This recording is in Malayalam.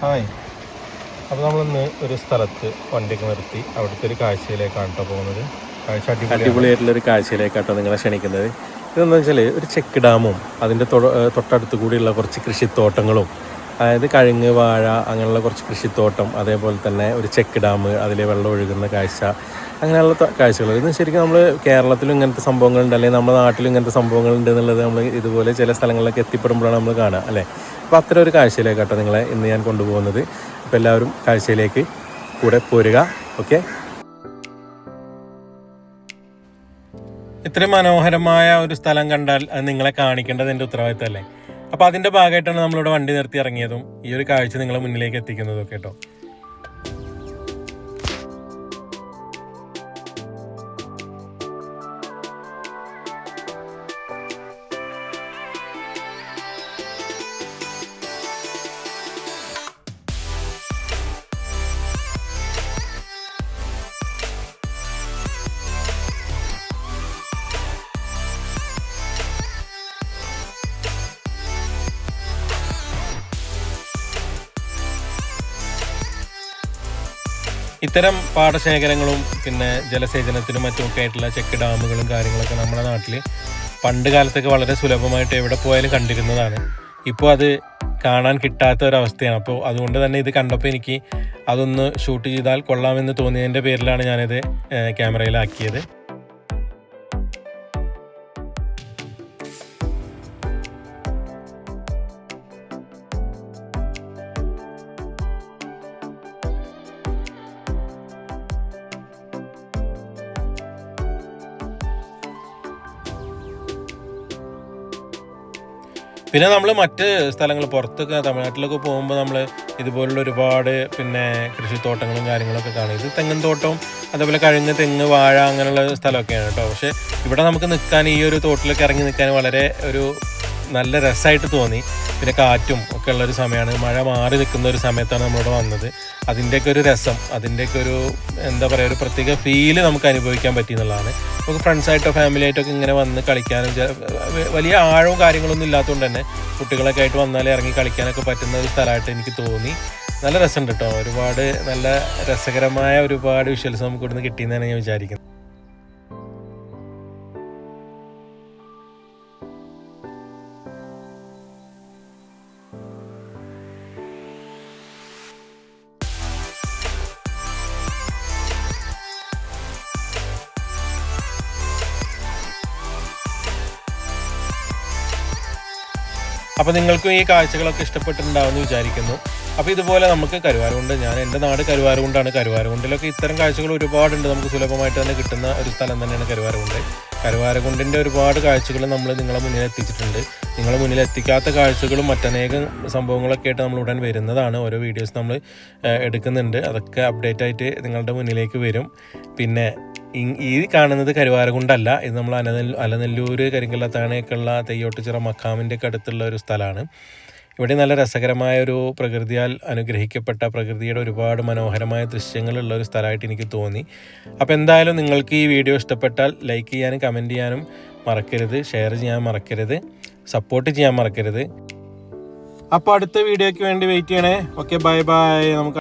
ഹായ്. അപ്പോൾ നമ്മളിന്ന് ഒരു സ്ഥലത്ത് വണ്ടിയൊക്കെ നിർത്തി അവിടുത്തെ ഒരു കാഴ്ചയിലേക്കാണ് കേട്ടോ പോകുന്നത്. കാഴ്ച അടിപൊളിയായിട്ടുള്ളൊരു കാഴ്ചയിലേക്കാട്ടോ നിങ്ങളെ ക്ഷണിക്കുന്നത്. ഇതെന്താ വെച്ചാൽ ഒരു ചെക്ക് ഡാമും അതിൻ്റെ തൊട്ടടുത്ത് കൂടിയുള്ള കുറച്ച് കൃഷിത്തോട്ടങ്ങളും, അതായത് കഴുങ്ങ്, വാഴ അങ്ങനെയുള്ള കുറച്ച് കൃഷിത്തോട്ടം, അതേപോലെ തന്നെ ഒരു ചെക്ക് ഡാം, അതിൽ വെള്ളം ഒഴുകുന്ന കാഴ്ച, അങ്ങനെയുള്ള കാഴ്ചകൾ. ഇത് ശരിക്കും നമ്മൾ കേരളത്തിലും ഇങ്ങനത്തെ സംഭവങ്ങളുണ്ട്, അല്ലെങ്കിൽ നമ്മുടെ നാട്ടിലും ഇങ്ങനത്തെ സംഭവങ്ങളുണ്ട് എന്നുള്ളത് നമ്മൾ ഇതുപോലെ ചില സ്ഥലങ്ങളിലൊക്കെ എത്തിപ്പെടുമ്പോഴാണ് നമ്മൾ കാണുക, അല്ലേ? അപ്പോൾ അത്തരം ഒരു കാഴ്ചയിലേക്കാട്ടോ നിങ്ങളെ ഇന്ന് ഞാൻ കൊണ്ടുപോകുന്നത്. അപ്പോൾ എല്ലാവരും കാഴ്ചയിലേക്ക് കൂടെ പോരുക. ഓക്കെ. ഇത്രയും മനോഹരമായ ഒരു സ്ഥലം കണ്ടാൽ അത് നിങ്ങളെ കാണിക്കേണ്ടത് എൻ്റെ ഉത്തരവാദിത്തമല്ലേ? അപ്പോൾ അതിൻ്റെ ഭാഗമായിട്ടാണ് നമ്മളിവിടെ വണ്ടി നിർത്തി ഇറങ്ങിയതും ഈ ഒരു കാഴ്ച നിങ്ങളെ മുന്നിലേക്ക് എത്തിക്കുന്നതും കേട്ടോ. ഇത്തരം പാടശേഖരങ്ങളും പിന്നെ ജലസേചനത്തിനും മറ്റുമൊക്കെ ആയിട്ടുള്ള ചെക്ക് ഡാമുകളും കാര്യങ്ങളൊക്കെ നമ്മുടെ നാട്ടിൽ പണ്ട് കാലത്തൊക്കെ വളരെ സുലഭമായിട്ട് എവിടെ പോയാലും കണ്ടിരുന്നതാണ്. ഇപ്പോൾ അത് കാണാൻ കിട്ടാത്ത ഒരവസ്ഥയാണ്. അപ്പോൾ അതുകൊണ്ട് തന്നെ ഇത് കണ്ടപ്പോൾ എനിക്ക് അതൊന്ന് ഷൂട്ട് ചെയ്താൽ കൊള്ളാമെന്ന് തോന്നിയതിൻ്റെ പേരിലാണ് ഞാനിത് ക്യാമറയിലാക്കിയത്. പിന്നെ നമ്മൾ മറ്റ് സ്ഥലങ്ങൾ പുറത്തൊക്കെ തമിഴ്നാട്ടിലൊക്കെ പോകുമ്പോൾ നമ്മൾ ഇതുപോലുള്ള ഒരുപാട് പിന്നെ കൃഷിത്തോട്ടങ്ങളും കാര്യങ്ങളൊക്കെ കാണും. ഇത് തെങ്ങും തോട്ടവും അതേപോലെ കഴുങ്ങ്, തെങ്ങ്, വാഴ അങ്ങനെയുള്ള സ്ഥലമൊക്കെയാണ് കേട്ടോ. പക്ഷേ ഇവിടെ നമുക്ക് നിൽക്കാൻ, ഈ ഒരു തോട്ടിലൊക്കെ ഇറങ്ങി നിൽക്കാൻ വളരെ ഒരു നല്ല രസമായിട്ട് തോന്നി. പിന്നെ കാറ്റും ഒക്കെ ഉള്ളൊരു സമയമാണ്, മഴ മാറി നിൽക്കുന്ന ഒരു സമയത്താണ് നമ്മളിവിടെ വന്നത്. അതിൻ്റെയൊക്കെ ഒരു രസം, അതിൻ്റെയൊക്കെ ഒരു എന്താ പറയുക, ഒരു പ്രത്യേക ഫീല് നമുക്ക് അനുഭവിക്കാൻ പറ്റിയെന്നുള്ളതാണ്. നമുക്ക് ഫ്രണ്ട്സായിട്ടോ ഫാമിലി ആയിട്ടൊക്കെ ഇങ്ങനെ വന്ന് കളിക്കാനും, വലിയ ആഴവും കാര്യങ്ങളൊന്നും ഇല്ലാത്തതുകൊണ്ട് തന്നെ കുട്ടികളൊക്കെ ആയിട്ട് വന്നാൽ ഇറങ്ങി കളിക്കാനൊക്കെ പറ്റുന്ന ഒരു സ്ഥലമായിട്ട് എനിക്ക് തോന്നി. നല്ല രസമുണ്ട് കേട്ടോ. ഒരുപാട് നല്ല രസകരമായ ഒരുപാട് വിഷ്വൽസ് നമുക്ക് ഇവിടുന്ന് കിട്ടിയെന്നാണ് ഞാൻ വിചാരിക്കുന്നത്. അപ്പോൾ നിങ്ങൾക്കും ഈ കാഴ്ചകളൊക്കെ ഇഷ്ടപ്പെട്ടിട്ടുണ്ടാവുമെന്ന് വിചാരിക്കുന്നു. അപ്പോൾ ഇതുപോലെ നമുക്ക് കരുവാരകുണ്ട്, ഞാൻ എൻ്റെ നാട് കരുവാരകുണ്ടാണ്. കരുവാരകുണ്ടിലൊക്കെ ഇത്തരം കാഴ്ചകൾ ഒരുപാടുണ്ട്, നമുക്ക് സുലഭമായിട്ട് തന്നെ കിട്ടുന്ന ഒരു സ്ഥലം തന്നെയാണ് കരുവാരകുണ്ട്. കരുവാരകുണ്ടിൻ്റെ ഒരുപാട് കാഴ്ചകൾ നമ്മൾ നിങ്ങളെ മുന്നിൽ എത്തിച്ചിട്ടുണ്ട്. നിങ്ങളെ മുന്നിൽ എത്തിക്കാത്ത കാഴ്ചകളും മറ്റനേകം സംഭവങ്ങളൊക്കെ ആയിട്ട് നമ്മൾ ഉടൻ വരുന്നതാണ്. ഓരോ വീഡിയോസ് നമ്മൾ എടുക്കുന്നുണ്ട്, അതൊക്കെ അപ്ഡേറ്റ് ആയിട്ട് നിങ്ങളുടെ മുന്നിലേക്ക് വരും. പിന്നെ ഈ കാണുന്നത് കരുവാരകുണ്ടല്ല, ഇത് നമ്മൾ അലനല്ലൂർ, കരിങ്കല്ലത്താണിയൊക്കെയുള്ള തെയ്യോട്ടുചിറ മഖാമിൻ്റെ ഒക്കെ അടുത്തുള്ള ഒരു സ്ഥലമാണ്. ഇവിടെ നല്ല രസകരമായ ഒരു പ്രകൃതിയാൽ അനുഗ്രഹിക്കപ്പെട്ട, പ്രകൃതിയുടെ ഒരുപാട് മനോഹരമായ ദൃശ്യങ്ങളുള്ള ഒരു സ്ഥലമായിട്ട് എനിക്ക് തോന്നി. അപ്പോൾ എന്തായാലും നിങ്ങൾക്ക് ഈ വീഡിയോ ഇഷ്ടപ്പെട്ടാൽ ലൈക്ക് ചെയ്യാനും കമൻറ്റ് ചെയ്യാനും മറക്കരുത്, ഷെയർ ചെയ്യാൻ മറക്കരുത്, സപ്പോർട്ട് ചെയ്യാൻ മറക്കരുത്. അപ്പോൾ അടുത്ത വീഡിയോയ്ക്ക് വേണ്ടി വെയിറ്റ് ചെയ്യണേ. Okay, bye bye. നമുക്ക്